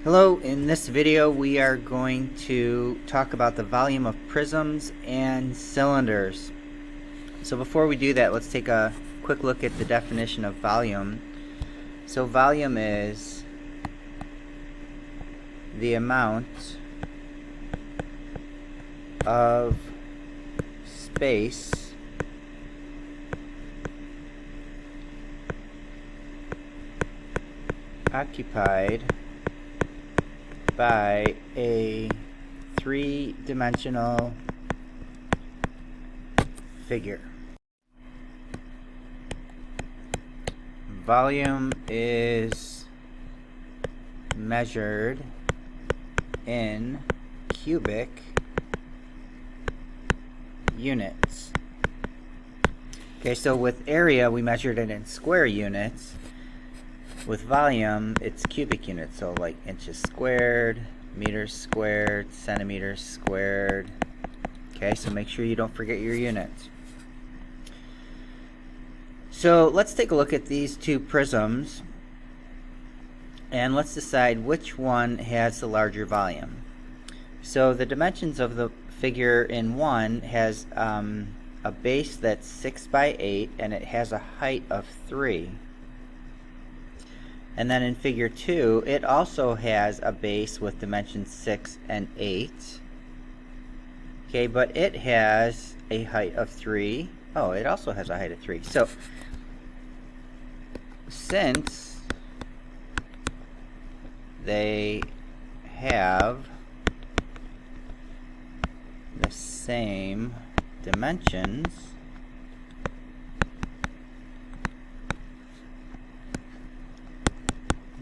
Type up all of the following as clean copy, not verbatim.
Hello, in this video we are going to talk about the volume of prisms and cylinders. So before we do that, let's take a quick look at the definition of volume. So volume is the amount of space occupied by a three-dimensional figure. Volume is measured in cubic units. Okay, so with area we measured it in square units. With volume, it's cubic units, so like inches squared, meters squared, centimeters squared. Okay, so make sure you don't forget your units. So let's take a look at these two prisms, and let's decide which one has the larger volume. So the dimensions of the figure in one has a base that's 6 by 8, and it has a height of 3. And then in figure 2, it also has a base with dimensions 6 and 8. Okay, but it has a height of 3. Oh, it also has a height of 3. So, since they have the same dimensions,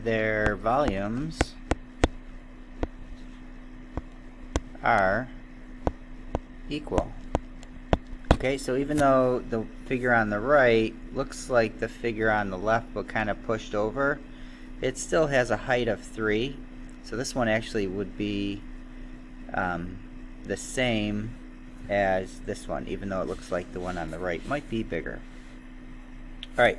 their volumes are equal. Okay, so even though the figure on the right looks like the figure on the left but kind of pushed over, it still has a height of 3. So this one actually would be the same as this one, even though it looks like the one on the right might be bigger. Alright.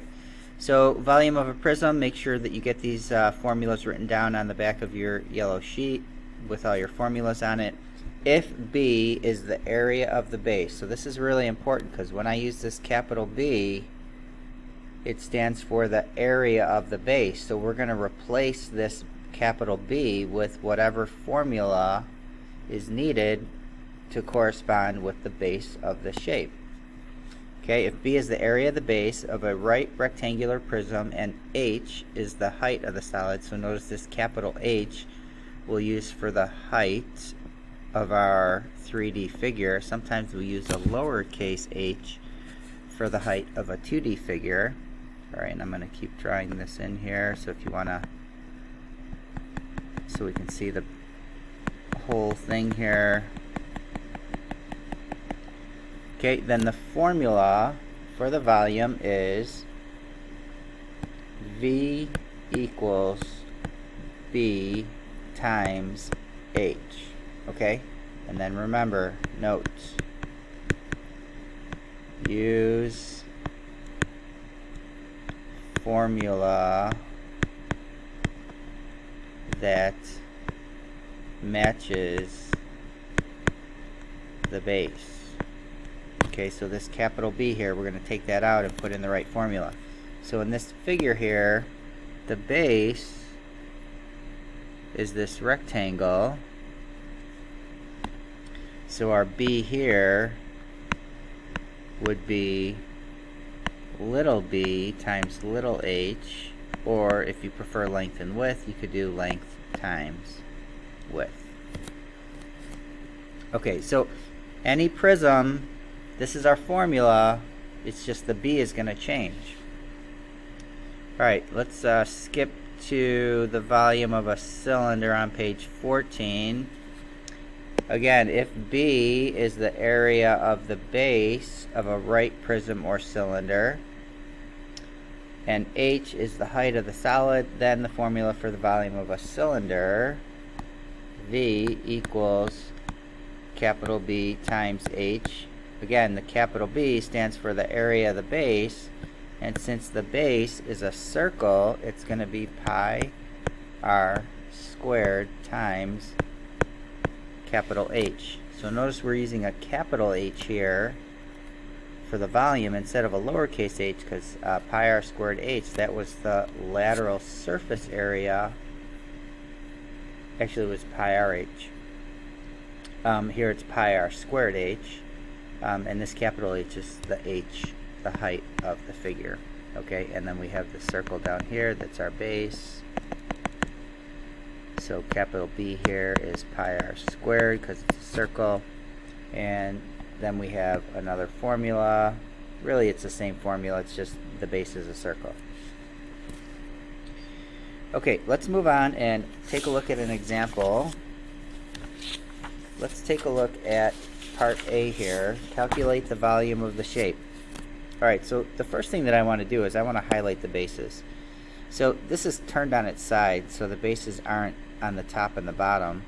So volume of a prism, make sure that you get these formulas written down on the back of your yellow sheet with all your formulas on it. If B is the area of the base, so this is really important because when I use this capital B, it stands for the area of the base. So we're going to replace this capital B with whatever formula is needed to correspond with the base of the shape. Okay, if B is the area of the base of a right rectangular prism and H is the height of the solid, so notice this capital H we'll use for the height of our 3D figure. Sometimes we use a lowercase h for the height of a 2D figure. Alright, and I'm going to keep drawing this in here, so if you want to, so we can see the whole thing here. Okay, then the formula for the volume is V equals B times H. Okay, and then remember, notes. Use formula that matches the base. Okay, so this capital B here, we're going to take that out and put in the right formula. So in this figure here, the base is this rectangle. So our B here would be little b times little h, or if you prefer length and width, you could do length times width. Okay, so any prism, this is our formula, it's just the B is going to change. Alright, let's skip to the volume of a cylinder on page 14. Again, if B is the area of the base of a right prism or cylinder, and H is the height of the solid, then the formula for the volume of a cylinder, V equals capital B times H. Again, the capital B stands for the area of the base, and since the base is a circle, it's going to be pi r squared times capital H. So notice we're using a capital H here for the volume instead of a lowercase h, because pi r squared h, that was the lateral surface area. Actually, it was pi r h. Here it's pi r squared h, and this capital H is the h, the height of the figure. Okay, and then we have the circle down here, that's our base. So capital B here is pi r squared because it's a circle. And then we have another formula. Really, it's the same formula, it's just the base is a circle. Okay, let's move on and take a look at an example. Let's take a look at part A here. Calculate the volume of the shape. Alright, so the first thing that I want to do is I want to highlight the bases. So this is turned on its side, so the bases aren't on the top and the bottom.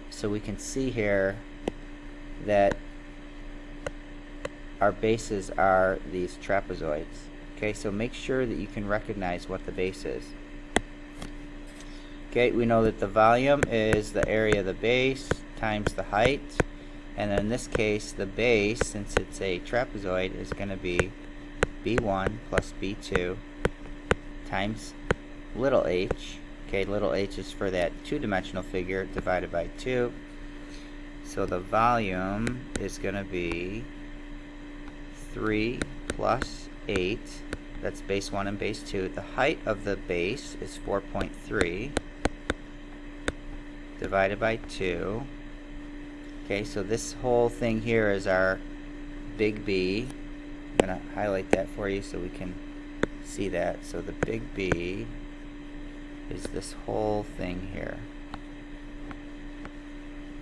So we can see here that our bases are these trapezoids. Okay, so make sure that you can recognize what the base is. Okay, we know that the volume is the area of the base times the height, and in this case the base, since it's a trapezoid, is going to be b1 plus b2 times little h. Okay, little h is for that two-dimensional figure divided by 2. So the volume is going to be 3 plus 8. That's base 1 and base 2. The height of the base is 4.3 divided by 2. Okay, so this whole thing here is our big B. I'm going to highlight that for you so we can see that. So the big B is this whole thing here.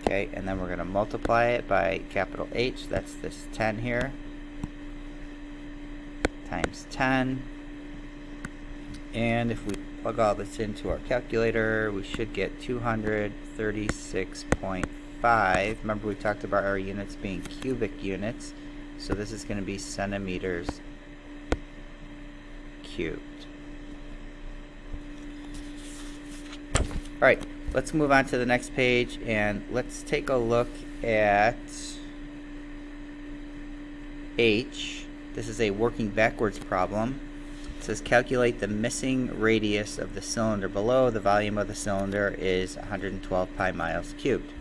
Okay, and then we're going to multiply it by capital H. That's this 10 here. Times 10. And if we plug all this into our calculator, we should get 236.5. Remember, we talked about our units being cubic units, so this is going to be centimeters cubed. Alright, let's move on to the next page and let's take a look at H. This is a working backwards problem. It says calculate the missing radius of the cylinder below. The volume of the cylinder is 112 pi miles cubed.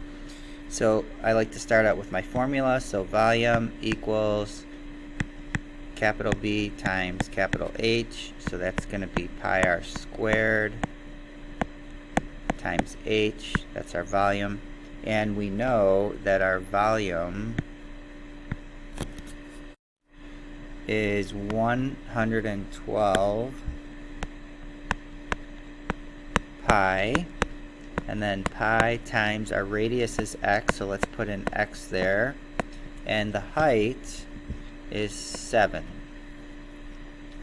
So I like to start out with my formula. So volume equals capital B times capital H. So that's going to be pi r squared times H. That's our volume. And we know that our volume is 112 pi, and then pi times our radius is x, so let's put in x there, and the height is 7.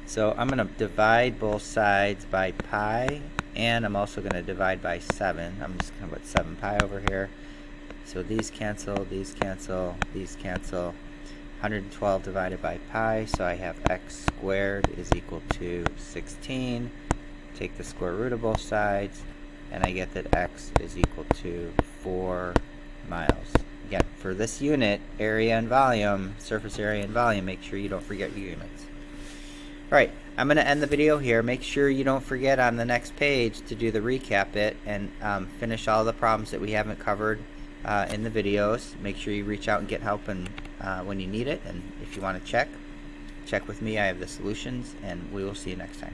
So I'm going to divide both sides by pi, and I'm also going to divide by 7. I'm just going to put 7 pi over here. So these cancel, these cancel, these cancel. 112 divided by pi, so I have x squared is equal to 16. Take the square root of both sides, and I get that x is equal to 4 miles. Again, for this unit, area and volume, surface area and volume, make sure you don't forget your units. Alright, I'm going to end the video here. Make sure you don't forget on the next page to do the recap it and finish all the problems that we haven't covered in the videos. Make sure you reach out and get help when you need it, and if you want to check with me. I have the solutions, and we will see you next time.